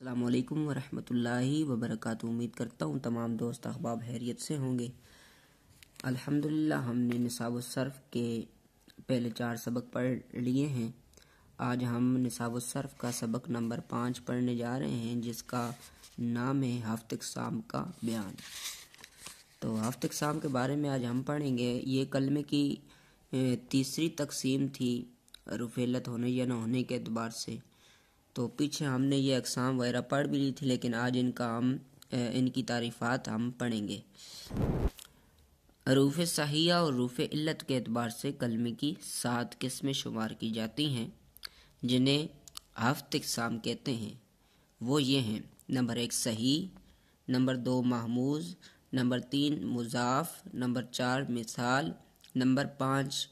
अस्सलाम वालेकुम वरहमतुल्लाहि वबरकातुहू। उम्मीद करता हूँ तमाम दोस्त अहबाब खैरियत से होंगे। अल्हम्दुलिल्लाह हमने निसाब सर्फ के पहले 4 सबक पढ़ लिए हैं। आज हम निसाब सर्फ का सबक नंबर 5 पढ़ने जा रहे हैं, जिसका नाम है हफ्त इक़साम का बयान। तो हफ्त इक़साम के बारे में आज हम पढ़ेंगे। ये कलमे की तीसरी तकसीम थी रुफ़ेलत होने या न होने के एतबार से। तो पीछे हमने ये अक़साम वगैरह पढ़ भी ली थी, लेकिन आज इनकी तारीफ़ात हम पढ़ेंगे। रूफ़ सहिया और रूफ़ इल्लत के एतबार से कलमे की 7 किस्में शुमार की जाती हैं, जिन्हें हफ्त इक़साम कहते हैं। वो ये हैं: नंबर 1 सही, नंबर 2 महमूज़, नंबर 3 मुज़ाफ़, नंबर 4 मिसाल, नंबर 5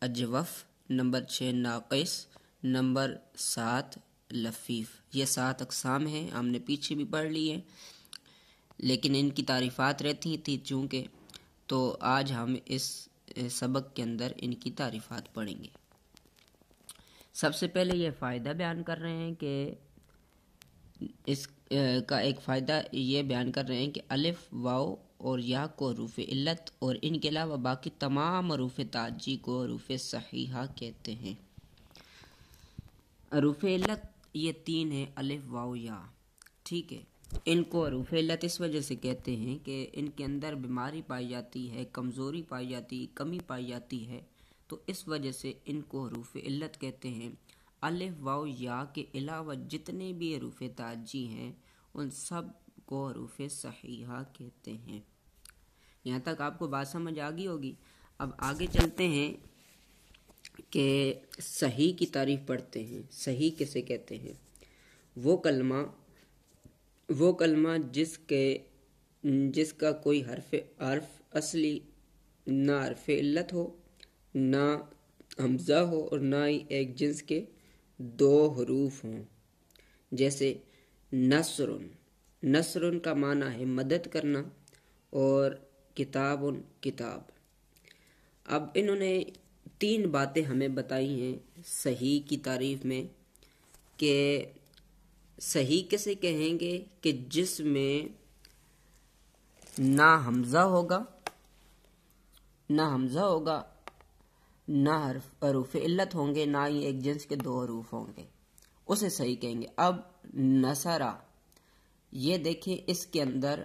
अजवफ़, नंबर 6 नाक़िस, नंबर 7 लफ़ीफ़। ये 7 अक़साम हैं। हमने पीछे भी पढ़ लिए, लेकिन इनकी तारीफ़ात रहती थी चूँकि, तो आज हम इस सबक के अंदर इनकी तारीफ़ात पढ़ेंगे। सबसे पहले ये फ़ायदा बयान कर रहे हैं कि इस का एक फ़ायदा ये बयान कर रहे हैं कि अलिफ, वाव और या को रूफ़ इल्लत और इनके अलावा बाकी तमाम रूफ़ ताजी को रूफ़ सहीहा कहते हैं। रूफ़ इल्लत ये 3 है: अलिफ, वाव, या। ठीक है, इनको रूफ़ इल्लत इस वजह से कहते हैं कि इनके अंदर बीमारी पाई जाती है, कमज़ोरी पाई जाती, कमी पाई जाती है, तो इस वजह से इनको रूफ़ इल्लत कहते हैं। अलिफ, वाव, या के अलावा जितने भी रूफ़ ताजी हैं उन सब को रूफ़ सहीहा कहते हैं। यहाँ तक आपको बात समझ आ गई होगी। अब आगे चलते हैं कि सही की तारीफ़ पढ़ते हैं। सही किसे कहते हैं? वो कलमा जिसका कोई हर्फ असली ना हर्फ इल्लत हो, ना हमज़ा हो और ना ही एक जिन्स के 2 हरूफ हों। जैसे नस्रुन। नस्रुन का माना है मदद करना, और किताबुन किताब। अब इन्होंने 3 बातें हमें बताई हैं सही की तारीफ़ में कि सही किसे कहेंगे कि जिसमें ना हमज़ा होगा, ना हरूफ इल्लत होंगे, ना ही एक जिन्स के 2 हरूफ होंगे, उसे सही कहेंगे। अब नसरा, ये देखिए इसके अंदर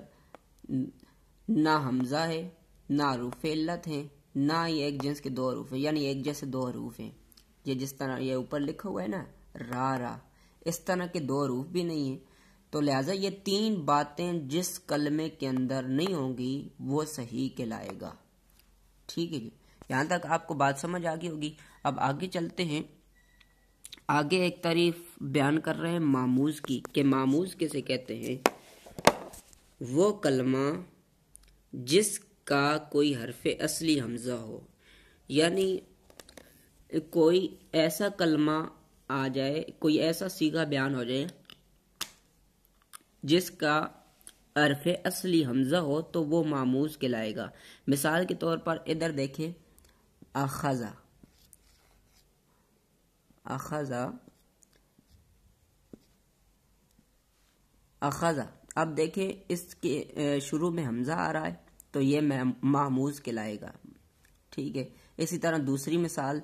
ना हमज़ा है, ना हरूफ इल्लत है, ना ही एक जिन्स के 2 हरूफ है, यानी एक जैसे 2 हरूफ हैं। ये जिस तरह ये ऊपर लिखा हुआ है ना, रा, इस तरह के 2 हरूफ भी नहीं है। तो लिहाजा ये 3 बातें जिस कलमे के अंदर नहीं होंगी वो सही कहलाएगा। ठीक है जी, यहाँ तक आपको बात समझ आ गई होगी। अब आगे चलते हैं। आगे एक तारीफ बयान कर रहे हैं मामूज़ की, कि मामूज़ किसे कहते हैं? वो कलमा जिसका कोई हर्फ असली हमज़ा हो, यानी कोई ऐसा कलमा आ जाए, कोई ऐसा सीगा बयान हो जाए जिसका हर्फ असली हमज़ा हो, तो वो मामूज़ कहलाएगा। मिसाल के तौर पर इधर देखें, अखज़ा। अब देखें इसके शुरू में हमज़ा आ रहा है, तो ये मामूज़ कहलाएगा। ठीक है, इसी तरह दूसरी मिसाल,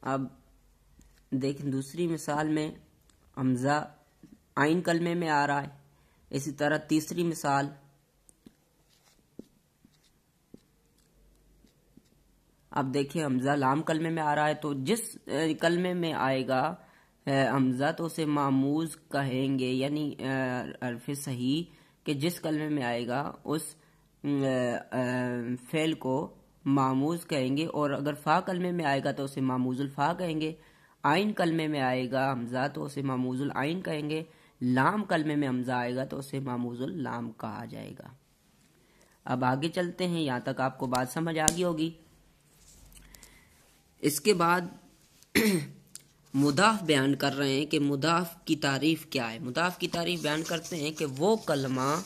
अब देखें दूसरी मिसाल में हमज़ा आइन कलमे में आ रहा है। इसी तरह तीसरी मिसाल, अब देखिए हमज़ा लाम कलमे में आ रहा है, तो जिस कलमे में आएगा हमज़ा तो उसे मामूज़ कहेंगे, यानी हर्फ सही के जिस कलमे में आएगा उस फेल को मामूज़ कहेंगे, और अगर फ़ा कलमे में आएगा तो उसे मामूज़ुल फ़ा कहेंगे। आइन कलमे में आएगा हमज़ा तो उसे मामूज़ुल आइन कहेंगे। लाम कलमे में हमज़ा आएगा तो उसे मामूज़ुल लाम कहा जाएगा। अब आगे चलते हैं, यहाँ तक आपको बात समझ आ गई होगी। इसके बाद मुदाफ़ बयान कर रहे हैं कि मुदाफ़ की तारीफ़ क्या है। मुदाफ़ की तारीफ़ बयान करते हैं कि वो कलमा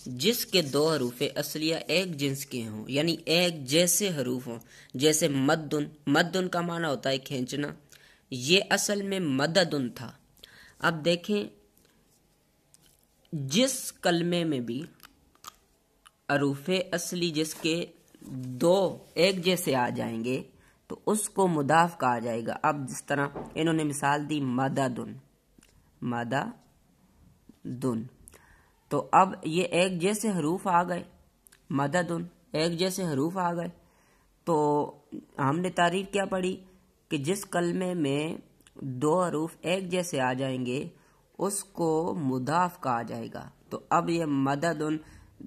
जिसके 2 हरूफ असलिया एक जिन्स के हों, यानी एक जैसे हरूफ हों। जैसे मद्दुन। मद्दुन का माना होता है खींचना, ये असल में मददुन था। अब देखें जिस कलमे में भी हरूफ असली जिसके दो एक जैसे आ जाएंगे तो उसको मुदाफ कहा जाएगा। अब जिस तरह इन्होंने मिसाल दी मददुन, मददुन, तो अब ये एक जैसे हरूफ आ गए, मददुन एक जैसे हरूफ आ गए, तो हमने तारीफ क्या पढ़ी कि जिस कलमे में दो हरूफ एक जैसे आ जाएंगे उसको मुदाफ कहा जाएगा। तो अब ये मददुन,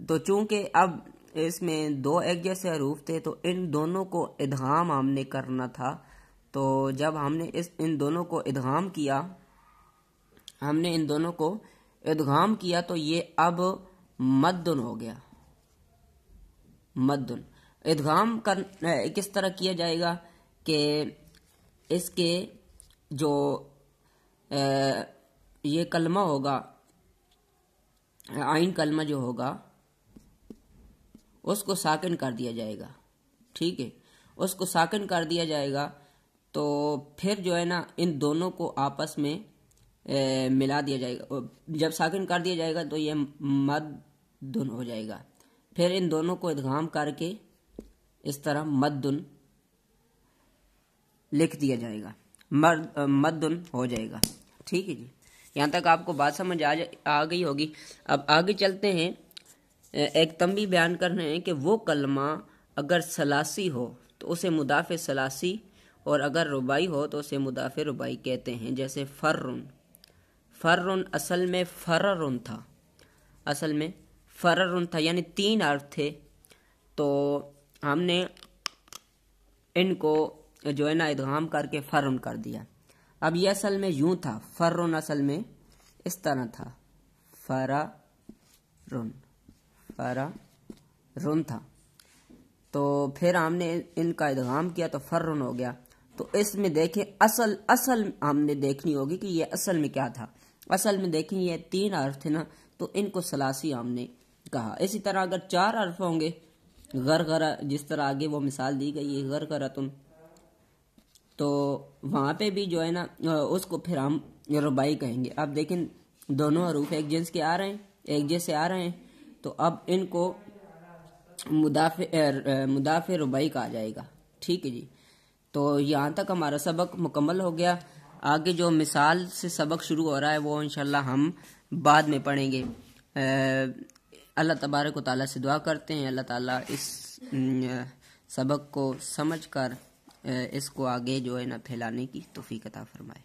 तो चूंकि अब इसमें दो एक जैसे हरूफ थे तो इन दोनों को इदगाम हमने करना था। तो जब हमने इन दोनों को इदगाम किया, तो ये अब मद्दुन हो गया। मद्दुन इदगाम किस तरह किया जाएगा कि इसके जो ये कलमा होगा, आइन कलमा जो होगा उसको साकिन कर दिया जाएगा। ठीक है, उसको साकिन कर दिया जाएगा तो फिर जो है ना इन दोनों को आपस में मिला दिया जाएगा। जब साकिन कर दिया जाएगा तो ये मद्दुन हो जाएगा। फिर इन दोनों को इदगाम करके इस तरह मद्दुन लिख दिया जाएगा, मद्दुन हो जाएगा। ठीक है जी, यहाँ तक आपको बात समझ आ गई होगी। अब आगे चलते हैं, एक तंबीह बयान कर रहे हैं कि वो कलमा अगर सलासी हो तो उसे मुदाफ़े सलासी और अगर रुबाई हो तो उसे मुदाफ़े रुबाई कहते हैं। जैसे फर्रुन, फर्रुन असल में फर्रुन था, असल में फर्रुन था, यानी तीन अर्थ थे। तो हमने इनको जो है ना इदगाम करके फर्रुन कर दिया। अब ये असल में यूं था, फर्रुन असल में इस तरह था, फर्रुन, फर्रुन था। तो फिर हमने इनका इदगाम किया तो फर्रुन हो गया। तो इसमें देखें असल हमने देखनी होगी कि ये असल में क्या था। असल में देखें ये तीन हर्फ थे ना, तो इनको सलासी हमने कहा। इसी तरह अगर चार हर्फ होंगे, गरगरा, जिस तरह आगे वो मिसाल दी गई है गरगरतुन, तो वहाँ पे भी जो है ना उसको फिर हम रुबाई कहेंगे। अब देखें दोनों हरूफ एक जिन्स के आ रहे हैं, एक जैसे आ रहे हैं, तो अब इनको मुदाफ़े रुबाई कहा जाएगा। ठीक है जी, तो यहाँ तक हमारा सबक मुकम्मल हो गया। आगे जो मिसाल से सबक शुरू हो रहा है वो इंशाल्लाह हम बाद में पढ़ेंगे। अल्लाह तबारक व तआला से दुआ करते हैं अल्लाह ताला इस सबक को समझकर इसको आगे जो है ना फैलाने की तौफीक अता फरमाए।